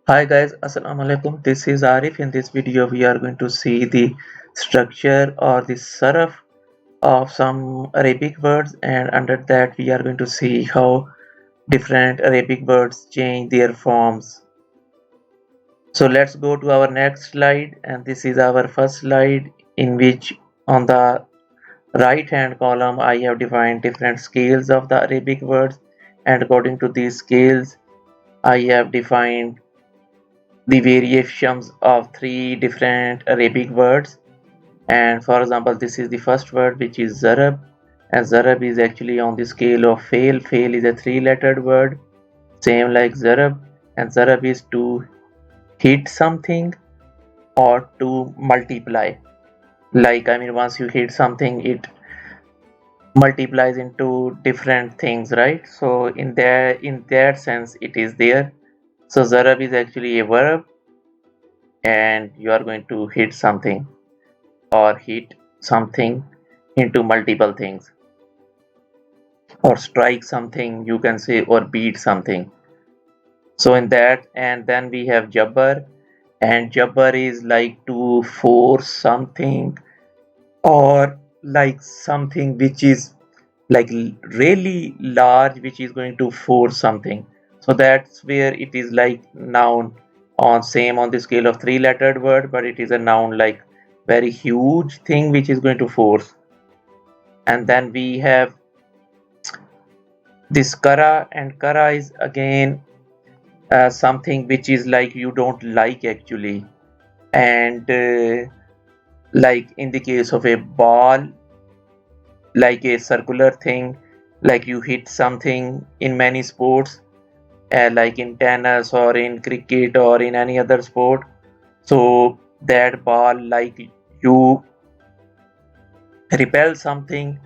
Hi guys, Assalamu alaikum. This is Arif. In this video, we are going to see the structure or the sarf of some Arabic words, and under that, we are going to see how different Arabic words change their forms. So let's go to our next slide, and this is our first slide in which on the right hand column I have defined different scales of the Arabic words, and according to these scales, I have defined the variations of three different Arabic words. And for example, this is the first word, which is zarab, and zarab is actually on the scale of fail. Fail is a three-lettered word, same like zarab, and zarab is to hit something or to multiply. Like, I mean, once you hit something, it multiplies into different things, right? So in that sense, it is there. So zarab is actually a verb, and you are going to hit something or hit something into multiple things, or strike something, you can say, or beat something. So in that, and then we have jabbar, and jabbar is like to force something, or like something which is like really large, which is going to force something. So that's where it is like noun, on same on the scale of three-lettered word, but it is a noun, like very huge thing which is going to force. And then we have this kara, and kara is again something which is like you don't like actually. And like in the case of a ball, like a circular thing, like you hit something in many sports, like in tennis or in cricket or in any other sport. So that ball, like, you repel something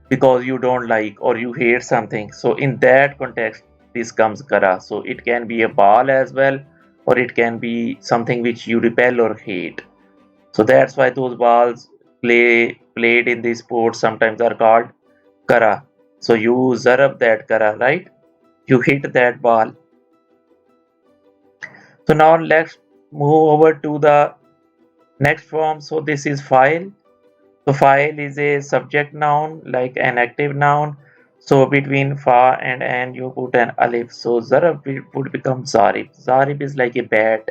because you don't like or you hate something. So in that context, this comes kara. So it can be a ball as well, or it can be something which you repel or hate. So that's why those balls played in these sports sometimes are called kara. So you zarab that kara, right? You hit that ball. So now let's move over to the next form. So this is file. So file is a subject noun, like an active noun. So between fa and an you put an alif. So zarab would become zarib. Zarib is like a bat,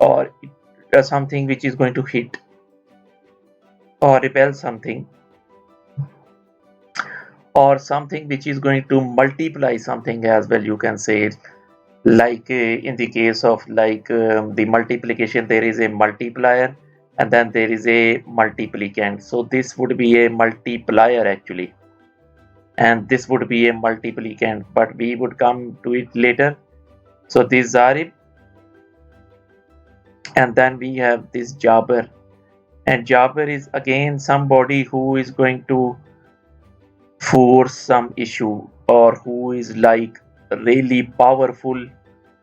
or something which is going to hit or repel something, or something which is going to multiply something as well, you can say it. Like in the case of like the multiplication, there is a multiplier and then there is a multiplicand. So this would be a multiplier actually, and this would be a multiplicand, but we would come to it later. So this zarib, and then we have this jabber, and jabber is again somebody who is going to force some issue, or who is like really powerful,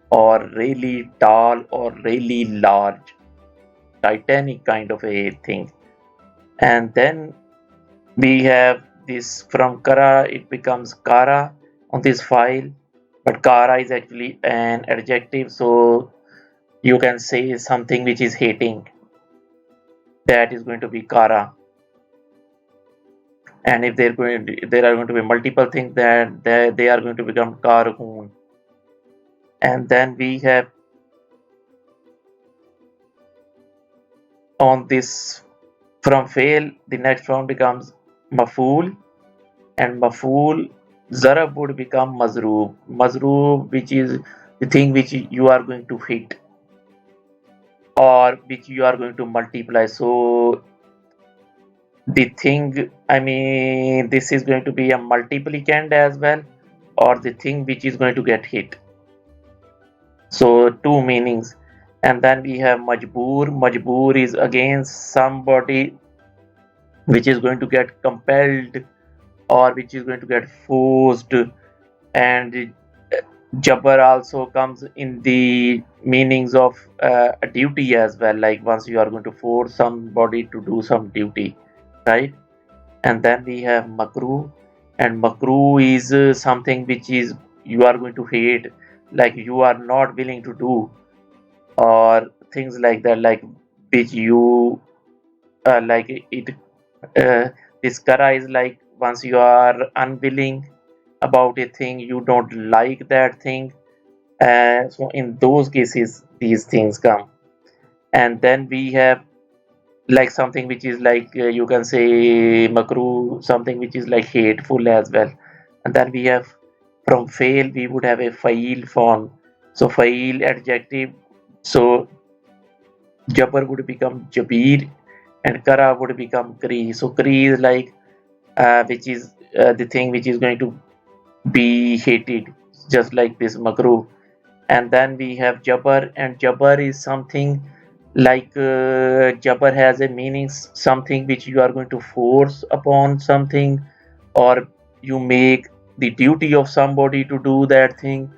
or really tall, or really large, titanic kind of a thing. And then we have this from kara, it becomes kara on this file, but kara is actually an adjective, so you can say something which is hating, that is going to be kara. And if there are going to be multiple things, that they are going to become karhun. And then we have on this from fail, the next form becomes maful, and maful zarab would become mazroob. Mazroob, which is the thing which you are going to hit or which you are going to multiply. So the thing, I mean, this is going to be a multiplicand as well, or the thing which is going to get hit. So two meanings. And then we have majboor. Majboor is again somebody which is going to get compelled, or which is going to get forced. And jabbar also comes in the meanings of a duty as well, like once you are going to force somebody to do some duty, right? And then we have makruh, and makruh is something which is you are going to hate, like you are not willing to do. or things like that, like which you like it. Uh, this kara is like once you are unwilling about a thing, you don't like that thing. So in those cases, these things come. And then we have like something which is like you can say makruh, something which is like hateful as well. And then we have from fail, we would have a fa'il form. So fa'il adjective. So Jabbar would become Jabir and Kara would become Kri. So Kri is like which is the thing which is going to be hated, just like this Makruh. And then we have Jabbar, and Jabbar is something like Jabbar has a meaning, something which you are going to force upon something, or you make the duty of somebody to do that thing.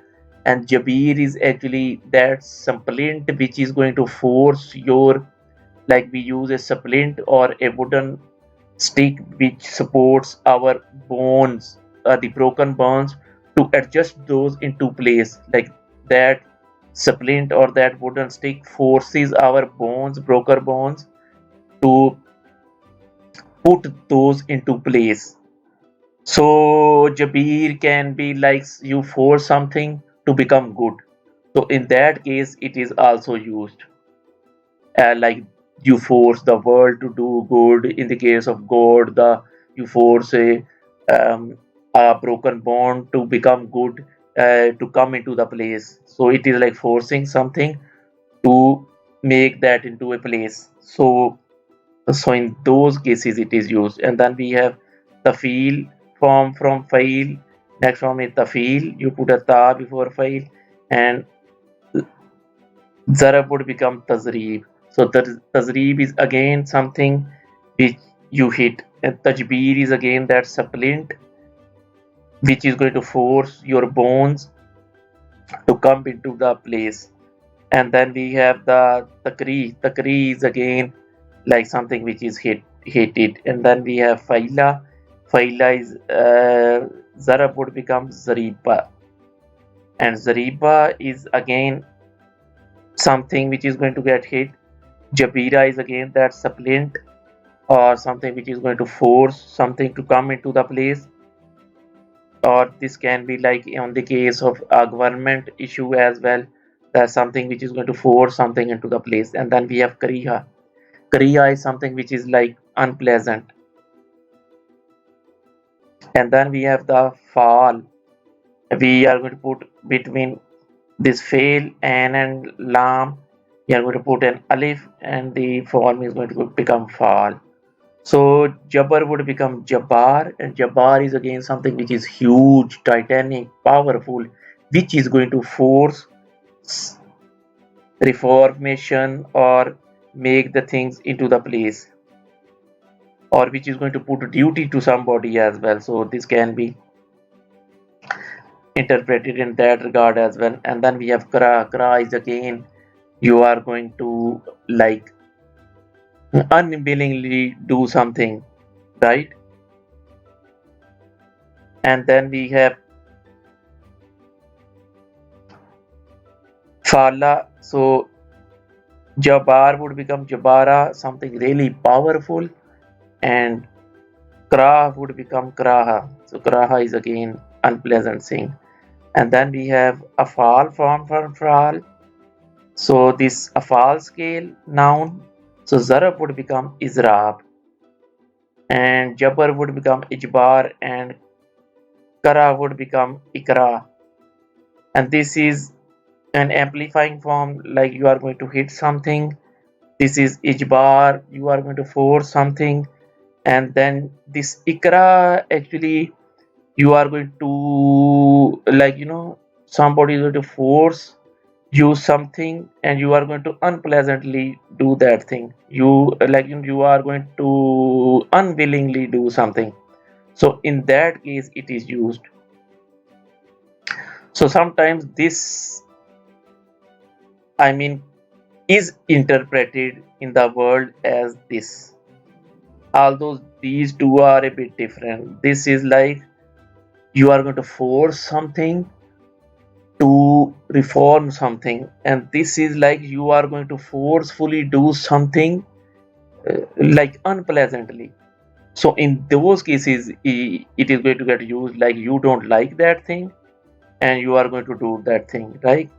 And Jabir is actually that splint which is going to force your, like we use a splint or a wooden stick which supports our bones, the broken bones, to adjust those into place. Like that splint or that wooden stick forces our bones, broken bones, to put those into place. So Jabir can be like you force something to become good. So in that case, it is also used. Like you force the world to do good. In the case of God, the you force a broken bond to become good, to come into the place. So it is like forcing something to make that into a place. So in those cases it is used. And then we have the feel form from file. Next form is the feel. You put a ta before file, and Zarab would become Tazrib. So Tazrib is again something which you hit, and Tajbir is again that splint which is going to force your bones to come into the place. And then we have the Takri. Takri is again like something which is hated. And then we have Faila. Faila is Zarab would become Zariba, and Zariba is again something which is going to get hit. Jabira is again that supplant or something which is going to force something to come into the place. Or this can be like on the case of a government issue as well. That's something which is going to force something into the place. And then we have Kariha. Kariha is something which is like unpleasant. And then we have the fall. We are going to put between this fail and lam. We are going to put an alif, and the form is going to become fall. So Jabbar would become Jabbar, and Jabbar is again something which is huge, titanic, powerful, which is going to force reformation or make the things into the place, or which is going to put duty to somebody as well. So this can be interpreted in that regard as well. And then we have Kra. Kra is again you are going to like unwillingly do something, right? And then we have Fala. So Jabbar would become Jabara, something really powerful, and Krah would become Kraha. So Kraha is again unpleasant thing. And then we have Afal form from Fral. So this Afal scale noun. So Zarab would become Izrab, and Jabbar would become Ijbar, and Kara would become Ikra. And this is an amplifying form, like you are going to hit something. This is Ijbar, you are going to force something. And then this Ikra, actually you are going to like somebody is going to force you something, and you are going to unpleasantly do that thing. You like you are going to unwillingly do something. So in that case it is used. So sometimes this, I mean, is interpreted in the world as this, although these two are a bit different. This is like you are going to force something to reform something, and this is like you are going to forcefully do something like unpleasantly. So in those cases, it is going to get used like you don't like that thing and you are going to do that thing, right?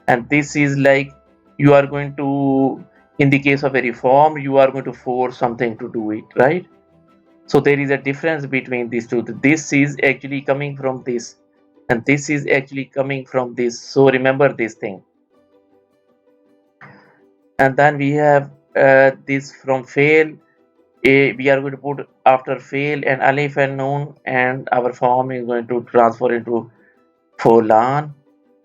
And this is like you are going to, in the case of a reform, you are going to force something to do it, right? So there is a difference between these two. This is actually coming from this, and this is actually coming from this. So remember this thing. And then we have this from fail. We are going to put after fail and alif and noon, and our form is going to transfer into Folan,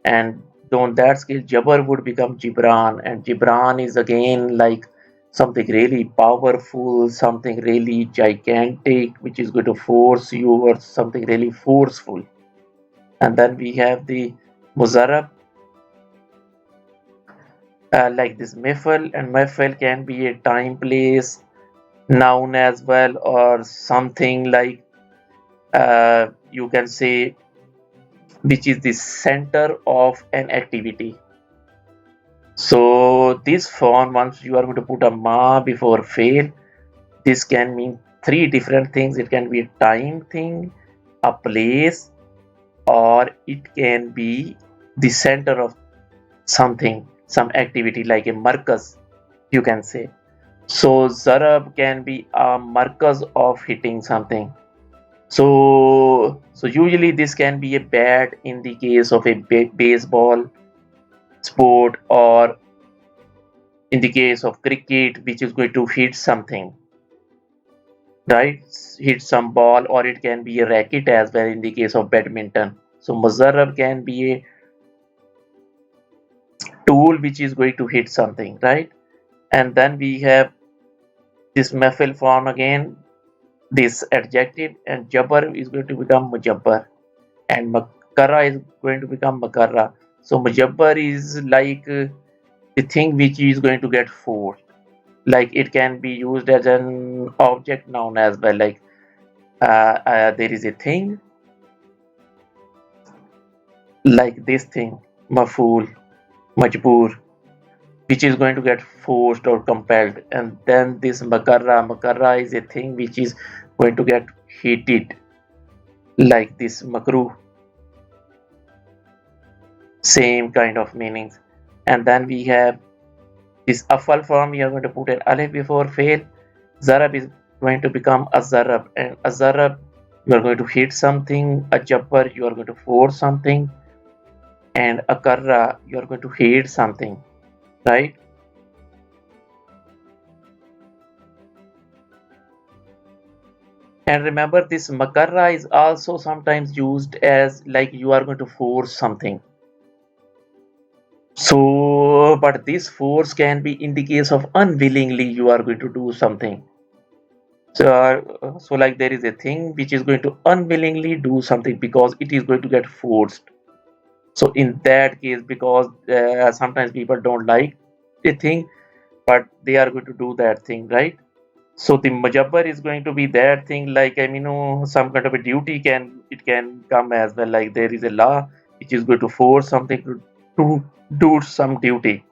and on that scale Jabbar would become Gibran, and Gibran is again like something really powerful, something really gigantic, which is going to force you, or something really forceful. And then we have the Muzarab, like this Mefal, and Mefal can be a time, place, noun as well, or something like you can say which is the center of an activity. So this form, once you are going to put a ma before fail, this can mean three different things. It can be a time thing, a place, or it can be the center of something, some activity like a marcus, you can say. So zarab can be a marcus of hitting something. So usually this can be a bat in the case of a baseball sport, or in the case of cricket, which is going to hit something, right? Hit some ball, or it can be a racket as well in the case of badminton. So Muzarrab can be a tool which is going to hit something, right? And then we have this mafil form again, this adjective, and Jabbar is going to become Mujabbar, and Makara is going to become Makara. So Mujabbar is like the thing which is going to get forced. Like it can be used as an object noun as well, like there is a thing like this thing, maful, majboor, which is going to get forced or compelled. And then this makarra is a thing which is going to get heated, like this makruh, same kind of meanings. And then we have this afal form, we are going to put an alif before fail. Zarab is going to become a zarab, and a zarab, you are going to hit something. A jabbar, you are going to force something, and a karra, you are going to hate something, right? And remember, this makarra is also sometimes used as like you are going to force something. So but this force can be in the case of unwillingly you are going to do something. So like there is a thing which is going to unwillingly do something because it is going to get forced. So in that case, because sometimes people don't like a thing, but they are going to do that thing, right? So the majabbar is going to be that thing, like I mean, some kind of a duty can come as well. Like there is a law which is going to force something to do some duty.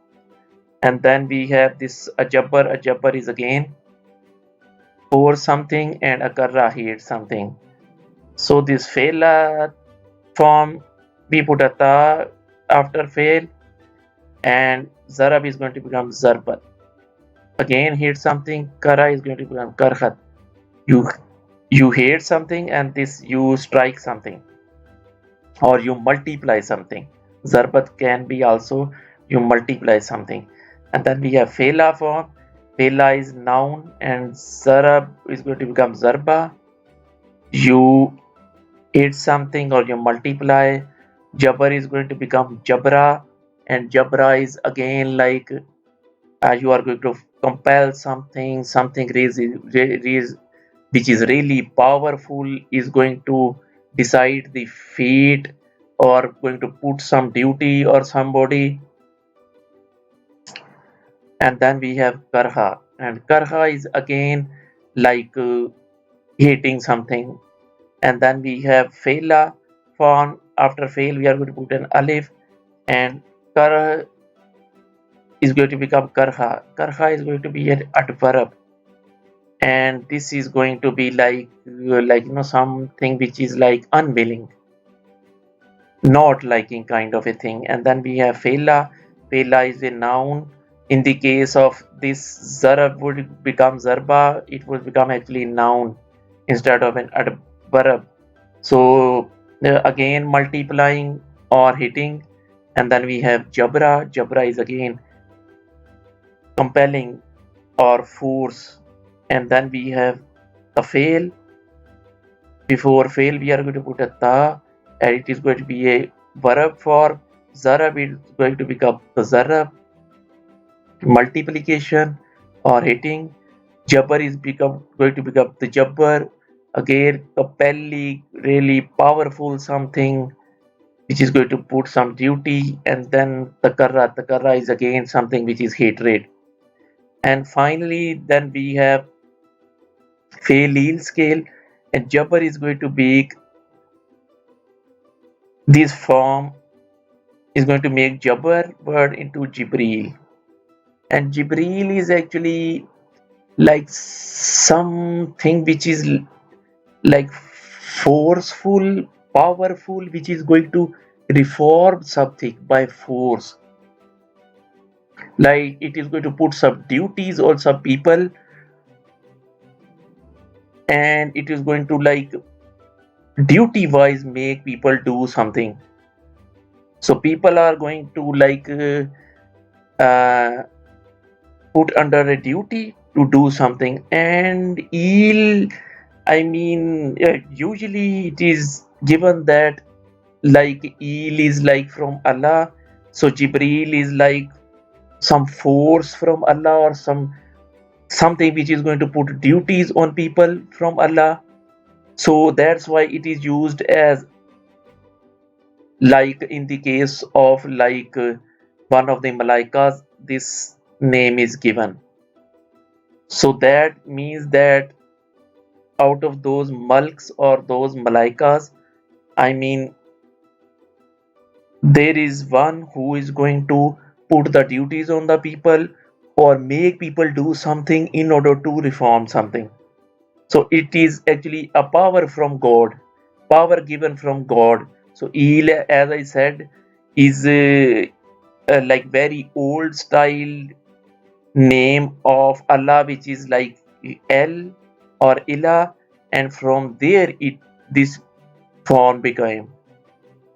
And then we have this ajabbar. Ajabbar is again force something, and a karra hate something. So this faila form, we put a ta after fail, and zarab is going to become zarbat. Again hate something, kara is going to become karhat. You hate something, and this you strike something, or you multiply something. Zarbat can be also you multiply something. And then we have fela form. Fela is noun, and zarab is going to become zarba. You hate something or you multiply. Jabbar is going to become jabra, and jabra is again like you are going to compel something, which is really powerful, is going to decide the fate, or going to put some duty or somebody. And then we have karha, and karha is again like hating something. And then we have faila form. After fail we are going to put an alif, and kar is going to become karha. Karha is going to be an adverb, and this is going to be like something which is like unwilling, not liking kind of a thing. And then we have fela. Fela is a noun. In the case of this, zarab would become zarba. It would become actually noun instead of an adverb. So again multiplying or hitting. And then we have jabra. Jabra is again compelling or force. And then we have fail. Before fail we are going to put a ta, and it is going to be a verb form. Zarab is going to become the zarab. Multiplication or hitting. Jabbar is going to become the jabbar. Again, compelling, really powerful something which is going to put some duty. And then takarra. Takarra is again something which is hatred. And finally, then we have failil scale, and jabbar is going to be this form is going to make jabbar word into jibril, and jibril is actually like something which is like forceful, powerful, which is going to reform something by force. Like it is going to put some duties on some people, and it is going to like duty wise make people do something. So people are going to uh, put under a duty to do something. And eel, I mean, usually it is given that like eel is like from Allah, so jibril is like some force from Allah, or something which is going to put duties on people from Allah. So that's why it is used as, like in the case of one of the malaikas, this name is given. So that means that out of those malks or those malaikas, I mean, there is one who is going to put the duties on the people or make people do something in order to reform something. So it is actually a power from God, power given from God. So El, as I said, is like very old style name of Allah, which is like El or Ilah, and from there it this form became.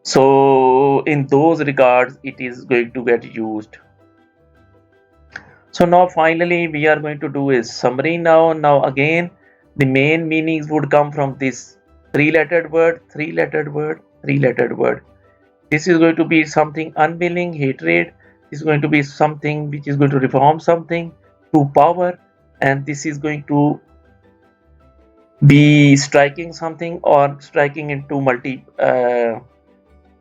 So in those regards, it is going to get used. So now finally we are going to do a summary now. Now again, the main meanings would come from this three-lettered word, three-lettered word, three-lettered word. This is going to be something unwilling, hatred. This is going to be something which is going to reform something to power, and this is going to be striking something or striking into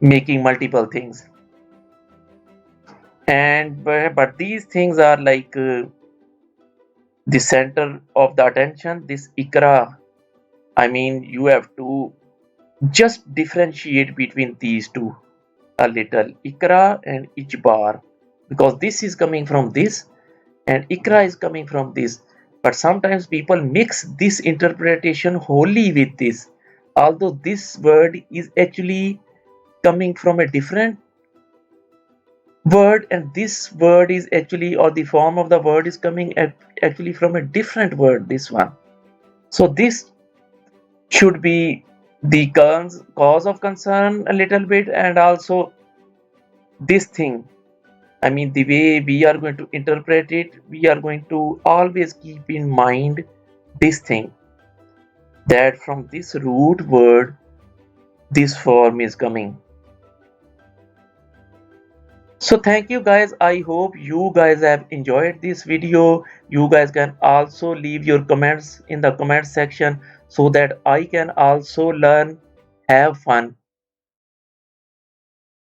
making multiple things. And but these things are like the center of the attention. This ikra, I mean, you have to just differentiate between these two a little, ikra and ijbar, because this is coming from this and ikra is coming from this. But sometimes people mix this interpretation wholly with this, although this word is actually coming from a different word, and this word is actually, or the form of the word is coming actually from a different word, this one. So this should be the cause of concern a little bit, and also this thing, I mean, the way we are going to interpret it, we are going to always keep in mind this thing, that from this root word this form is coming. So thank you guys, I hope you guys have enjoyed this video. You guys can also leave your comments in the comment section so that I can also learn, have fun